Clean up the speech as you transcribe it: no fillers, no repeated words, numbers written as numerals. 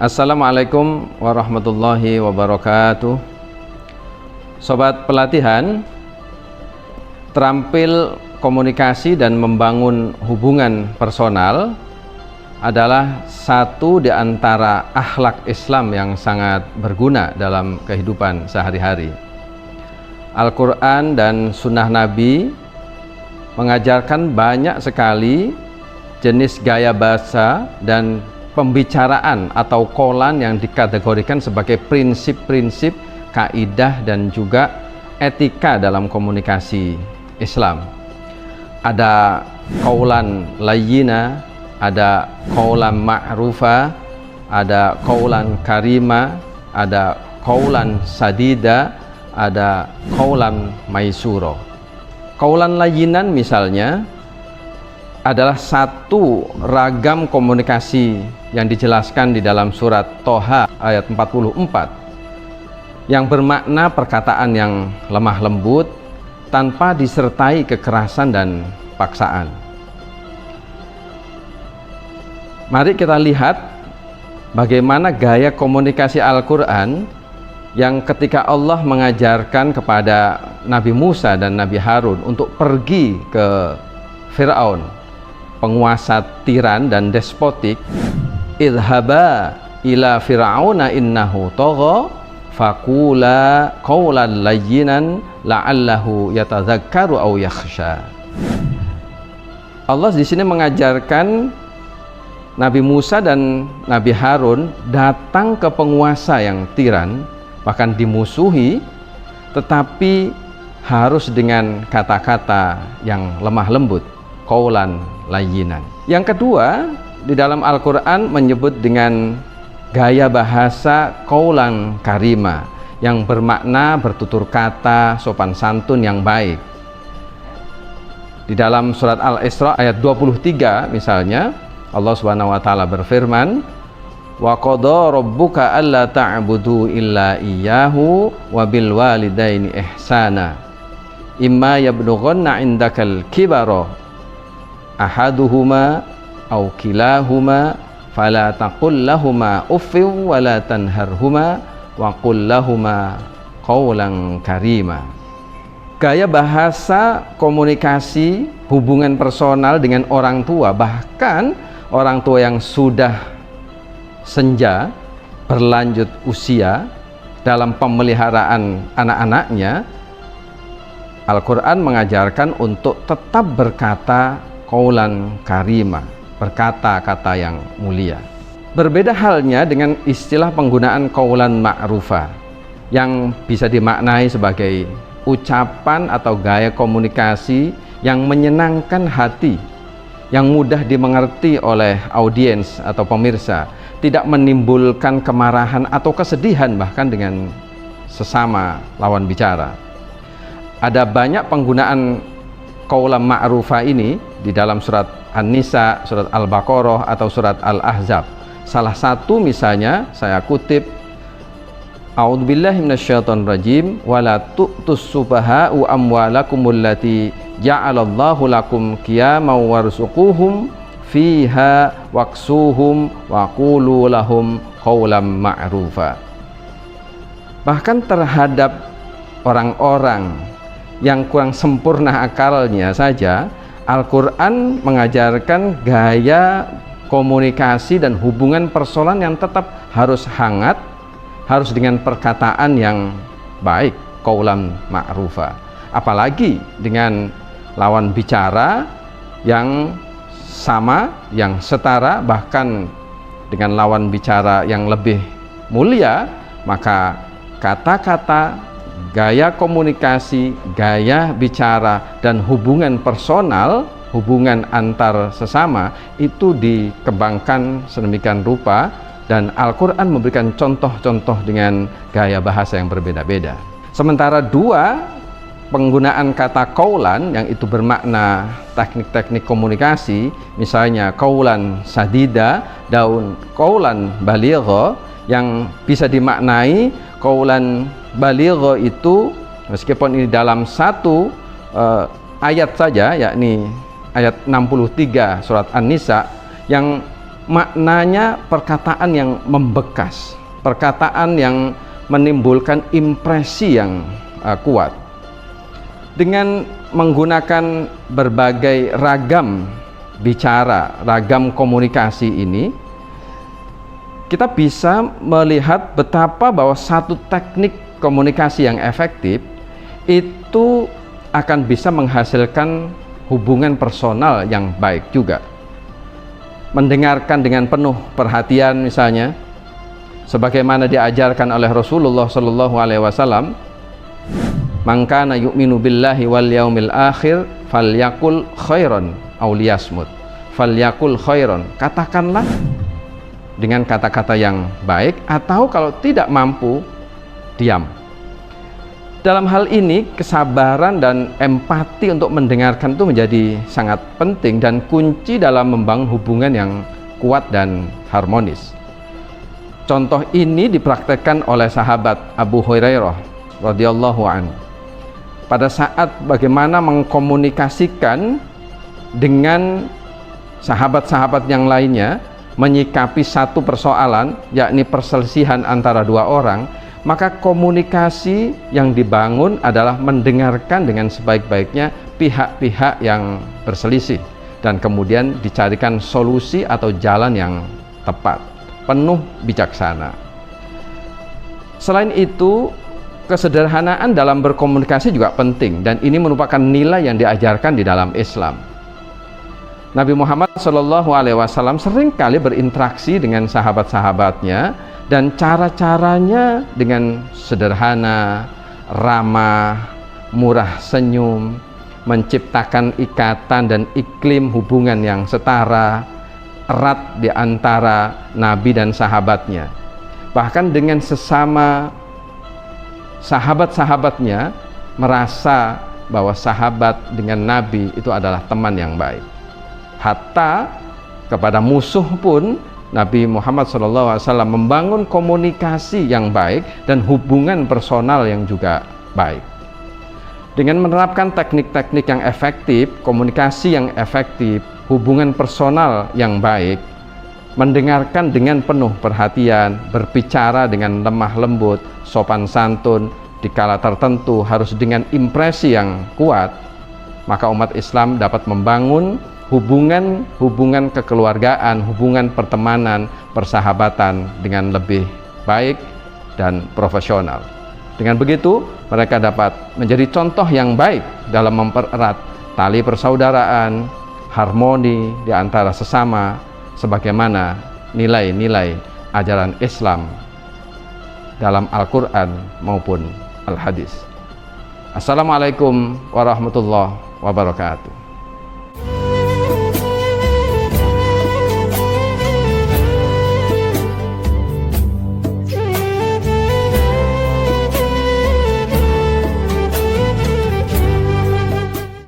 Assalamualaikum warahmatullahi wabarakatuh. Sobat pelatihan, terampil komunikasi dan membangun hubungan personal adalah satu di antara akhlak Islam yang sangat berguna dalam kehidupan sehari-hari. Al-Quran dan Sunnah Nabi mengajarkan banyak sekali jenis gaya bahasa dan pembicaraan atau qolan yang dikategorikan sebagai prinsip-prinsip, kaidah dan juga etika dalam komunikasi Islam. Ada qaulan layyina, ada qaulan ma'rufa, ada qaulan karima, ada qaulan sadida, ada qaulan maisuro. Qaulan layyinan misalnya adalah satu ragam komunikasi yang dijelaskan di dalam surat Toha ayat 44 yang bermakna perkataan yang lemah lembut tanpa disertai kekerasan dan paksaan. Mari kita lihat bagaimana gaya komunikasi Al-Quran yang ketika Allah mengajarkan kepada Nabi Musa dan Nabi Harun untuk pergi ke Fir'aun, penguasa tiran dan despotik, idhaba ila fir'auna innahu tagha faqula qawlan layyinan la'allahu yatadzakkaru aw yakhsha. Allah di sini mengajarkan Nabi Musa dan Nabi Harun datang ke penguasa yang tiran, bahkan dimusuhi, tetapi harus dengan kata-kata yang lemah lembut, qaulan layyinan. Yang kedua, di dalam Al-Quran menyebut dengan gaya bahasa qaulan karima yang bermakna bertutur kata, sopan santun yang baik. Di dalam surat Al-Isra ayat 23 misalnya, Allah Subhanahu wa taala berfirman, wa qada rabbuka alla ta'budu illa iyyahu wa bil walidaini ihsana imma yablughanna indakal kibara ahaduhuma aw kilahuma fala taqul lahuma uffin wa la tanharhuma wa qul lahuma qawlan karima. Gaya bahasa komunikasi hubungan personal dengan orang tua, bahkan orang tua yang sudah senja, berlanjut usia, dalam pemeliharaan anak-anaknya, Al-Quran mengajarkan untuk tetap berkata qaulan karima, berkata-kata yang mulia. Berbeda halnya dengan istilah penggunaan qaulan ma'rufa yang bisa dimaknai sebagai ucapan atau gaya komunikasi yang menyenangkan hati, yang mudah dimengerti oleh audiens atau pemirsa, tidak menimbulkan kemarahan atau kesedihan bahkan dengan sesama lawan bicara. Ada banyak penggunaan qaulan ma'rufa ini di dalam surat An-Nisa, surat Al-Baqarah atau surat Al-Ahzab. Salah satu misalnya saya kutip, A'udzubillahi minasyaitonirrajim, wala tu'tus subaha'u amwalakumul lati ja'alallahu lakum qiyaman warzuquhum fiha waksuhum wa qulu lahum qaulan ma'rufa. Bahkan terhadap orang-orang yang kurang sempurna akalnya saja, Al-Quran mengajarkan gaya komunikasi dan hubungan personal yang tetap harus hangat, harus dengan perkataan yang baik, qaulan ma'rufa. Apalagi dengan lawan bicara yang sama, yang setara, bahkan dengan lawan bicara yang lebih mulia, maka kata-kata, gaya komunikasi, gaya bicara, dan hubungan personal, hubungan antar sesama itu dikembangkan sedemikian rupa, dan Al-Quran memberikan contoh-contoh dengan gaya bahasa yang berbeda-beda. Sementara dua penggunaan kata qaulan yang itu bermakna teknik-teknik komunikasi, misalnya qaulan sadida dan qaulan baligha, yang bisa dimaknai qaulan baligha itu meskipun ini dalam satu ayat saja, yakni ayat 63 surat An-Nisa, yang maknanya perkataan yang membekas, perkataan yang menimbulkan impresi yang kuat. Dengan menggunakan berbagai ragam bicara, ragam komunikasi ini, kita bisa melihat betapa bahwa satu teknik komunikasi yang efektif itu akan bisa menghasilkan hubungan personal yang baik juga. Mendengarkan dengan penuh perhatian misalnya, sebagaimana diajarkan oleh Rasulullah Shallallahu Alaihi Wasallam, "Man kana yu'minu billahi wal yaumil akhir falyakul khairan aw liyasmut." Falyakul khairan, katakanlah dengan kata-kata yang baik, atau kalau tidak mampu, diam. Dalam hal ini, kesabaran dan empati untuk mendengarkan itu menjadi sangat penting dan kunci dalam membangun hubungan yang kuat dan harmonis. Contoh ini dipraktekkan oleh sahabat Abu Hurairah radhiyallahu anhu pada saat bagaimana mengkomunikasikan dengan sahabat-sahabat yang lainnya menyikapi satu persoalan, yakni perselisihan antara dua orang. Maka komunikasi yang dibangun adalah mendengarkan dengan sebaik-baiknya pihak-pihak yang berselisih dan kemudian dicarikan solusi atau jalan yang tepat, penuh bijaksana. Selain itu, kesederhanaan dalam berkomunikasi juga penting, dan ini merupakan nilai yang diajarkan di dalam Islam. Nabi Muhammad SAW seringkali berinteraksi dengan sahabat-sahabatnya, dan cara-caranya dengan sederhana, ramah, murah senyum, menciptakan ikatan dan iklim hubungan yang setara, erat di antara Nabi dan sahabatnya. Bahkan dengan sesama sahabat-sahabatnya merasa bahwa sahabat dengan Nabi itu adalah teman yang baik. Hatta kepada musuh pun Nabi Muhammad SAW membangun komunikasi yang baik dan hubungan personal yang juga baik. Dengan menerapkan teknik-teknik yang efektif, komunikasi yang efektif, hubungan personal yang baik, mendengarkan dengan penuh perhatian, berbicara dengan lemah lembut, sopan santun, dikala tertentu harus dengan impresi yang kuat, maka umat Islam dapat membangun hubungan kekeluargaan, hubungan pertemanan, persahabatan dengan lebih baik dan profesional. Dengan begitu, mereka dapat menjadi contoh yang baik dalam mempererat tali persaudaraan, harmoni di antara sesama, sebagaimana nilai-nilai ajaran Islam dalam Al-Quran maupun Al-Hadis. Assalamualaikum warahmatullahi wabarakatuh.